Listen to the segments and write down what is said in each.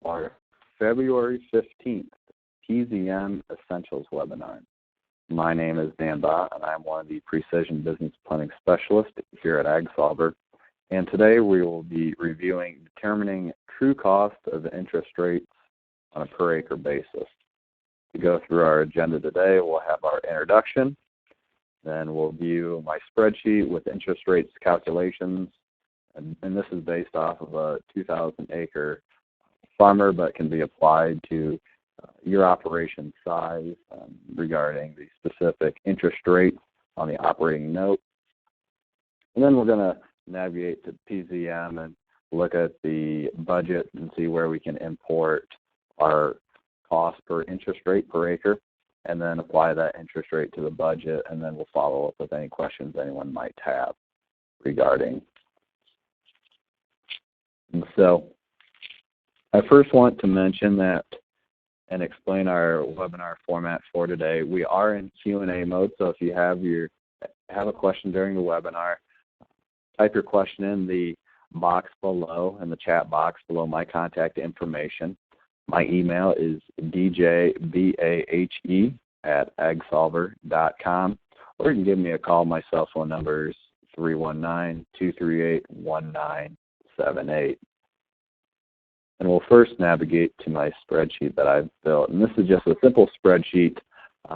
our February 15th PZM Essentials webinar. My name is Dan Bott, and I'm one of the Precision Business Planning Specialists here at AgSolver. And today we will be reviewing determining true cost of interest rates on a per acre basis. To go through our agenda today, we'll have our introduction, then we'll view my spreadsheet with interest rates calculations, and this is based off of a 2,000 acre farmer, but can be applied to your operation size regarding the specific interest rates on the operating note. And then we're going to navigate to PZM and look at the budget and see where we can import our cost per interest rate per acre, and then apply that interest rate to the budget, and then we'll follow up with any questions anyone might have regarding. And so I first want to mention that and explain our webinar format for today. We are in Q&A mode, so if you have a question during the webinar, type your question in the box below, in the chat box below my contact information. My email is djbahe@agsolver.com, or you can give me a call. My cell phone number is 319-238-1978. And we'll first navigate to my spreadsheet that I've built. And this is just a simple spreadsheet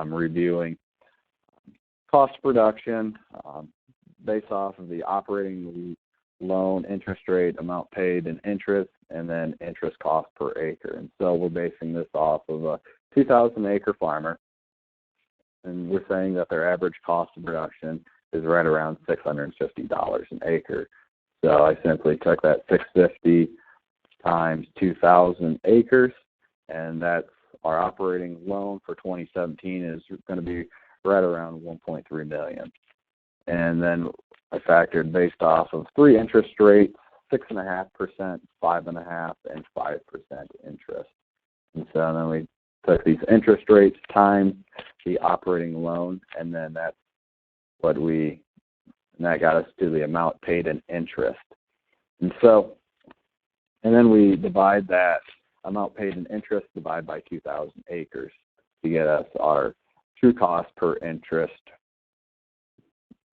reviewing cost production based off of the operating loan interest rate, amount paid in interest, and then interest cost per acre. And so we're basing this off of a 2,000 acre farmer, and we're saying that their average cost of production is right around $650 an acre. So I simply took that $650 times 2,000 acres, and that's our operating loan for 2017 is going to be right around $1.3 million. And then I factored based off of three interest rates, 6.5%, 5.5%, and 5% interest. And so then we took these interest rates times the operating loan, and then that got us to the amount paid in interest. And then we divide that amount paid in interest divided by 2,000 acres to get us our true cost per interest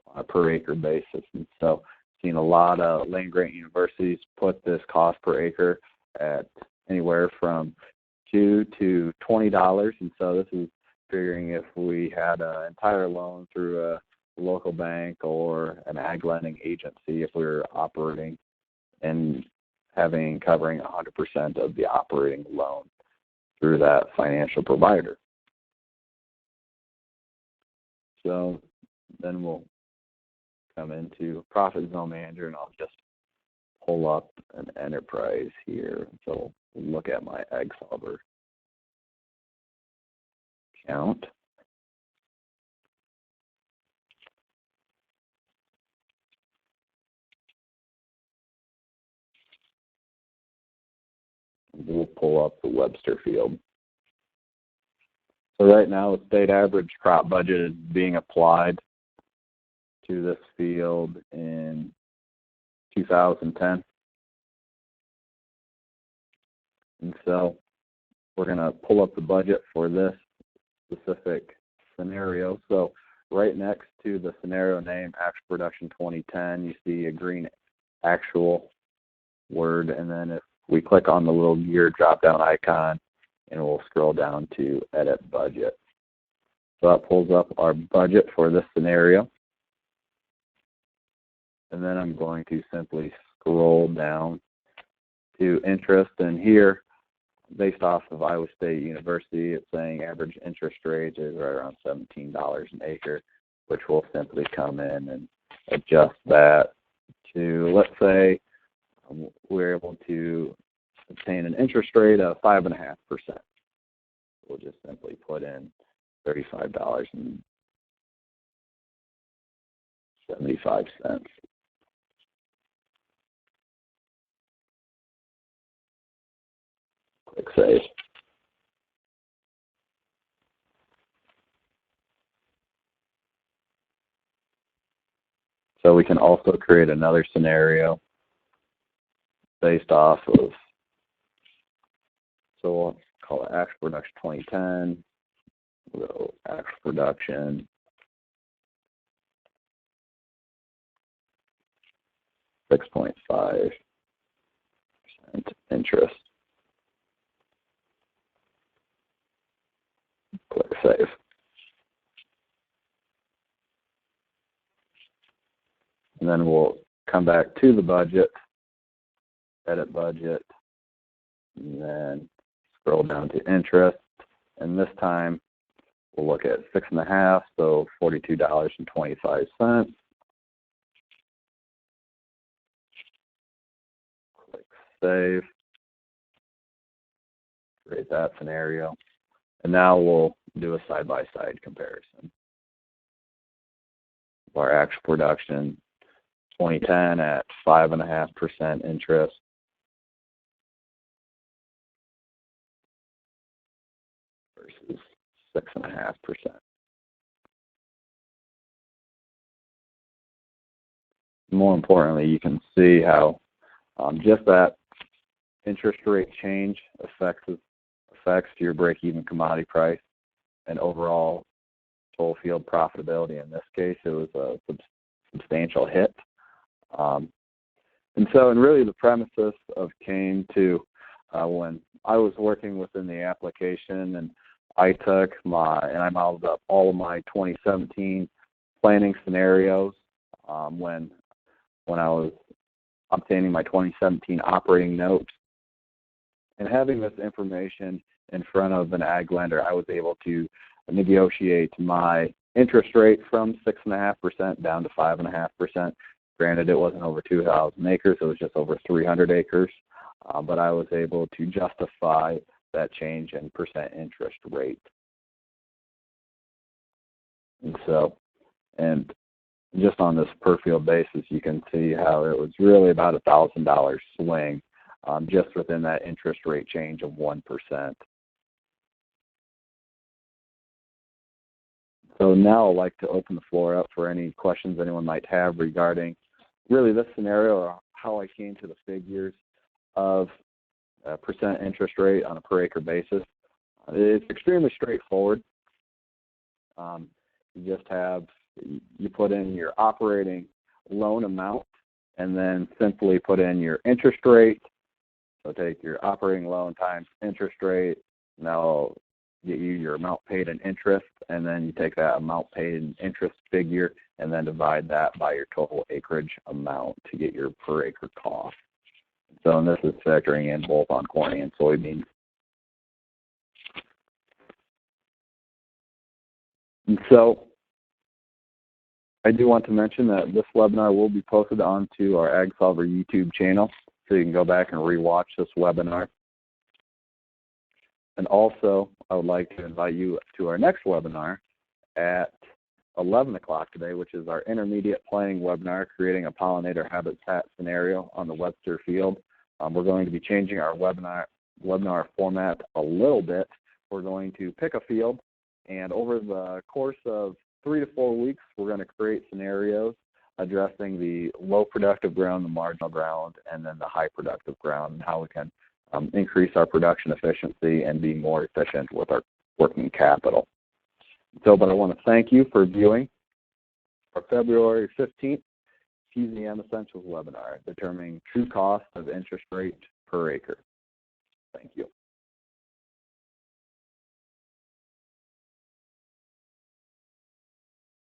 on a per acre basis. And so seen a lot of land-grant universities put this cost per acre at anywhere from $2 to $20. And so this is figuring if we had an entire loan through a local bank or an ag lending agency, if we were operating and covering 100% of the operating loan through that financial provider. So then we'll come into Profit Zone Manager, and I'll just pull up an enterprise here. So we'll look at my AgSolver account. We'll pull up the Webster field. So right now, the state average crop budget is being applied to this field in 2010. And so we're going to pull up the budget for this specific scenario. So right next to the scenario name, Actual Production 2010, you see a green actual word, and then if we click on the little gear drop-down icon, and we'll scroll down to Edit Budget. So that pulls up our budget for this scenario. And then I'm going to simply scroll down to interest. And here, based off of Iowa State University, it's saying average interest rate is right around $17 an acre, which we'll simply come in and adjust that to, let's say, we're able to obtain an interest rate of 5.5%. We'll just simply put in $35.75. Click Save. So we can also create another scenario based off of So we'll call it actual production 2010. We'll go actual production 6.5% interest. Click Save. And then we'll come back to the budget, edit budget, and then scroll down to interest. And this time we'll look at 6.5, so $42.25. Click Save. Create that scenario. And now we'll do a side-by-side comparison. Our actual production 2010 at 5.5% interest versus 6.5%. More importantly, you can see how just that interest rate change affects your break-even commodity price and overall total field profitability. In this case, it was a substantial hit. And really the premises came to when I was working within the application, and I modeled up all of my 2017 planning scenarios when I was obtaining my 2017 operating notes. And having this information in front of an ag lender, I was able to negotiate my interest rate from 6.5% down to 5.5%. Granted, it wasn't over 2,000 acres; it was just over 300 acres. But I was able to justify that change in percent interest rate. And just on this per field basis, you can see how it was really about $1,000 swing just within that interest rate change of 1%. So now I'd like to open the floor up for any questions anyone might have regarding really this scenario, or how I came to the figures of percent interest rate on a per acre basis. It's extremely straightforward. You put in your operating loan amount and then simply put in your interest rate. So take your operating loan times interest rate, and that'll get you your amount paid in interest, and then you take that amount paid in interest figure and then divide that by your total acreage amount to get your per acre cost. So and this is factoring in both on corn and soybeans. And so I do want to mention that this webinar will be posted onto our AgSolver YouTube channel, so you can go back and rewatch this webinar. And also, I would like to invite you to our next webinar at 11 o'clock today, which is our intermediate planning webinar, creating a pollinator habitat scenario on the Webster field. We're going to be changing our webinar format a little bit. We're going to pick a field, and over the course of 3 to 4 weeks, we're going to create scenarios addressing the low productive ground, the marginal ground, and then the high productive ground, and how we can increase our production efficiency and be more efficient with our working capital. But I want to thank you for viewing our February 15th PZM Essentials webinar, determining true cost of interest rate per acre. Thank you.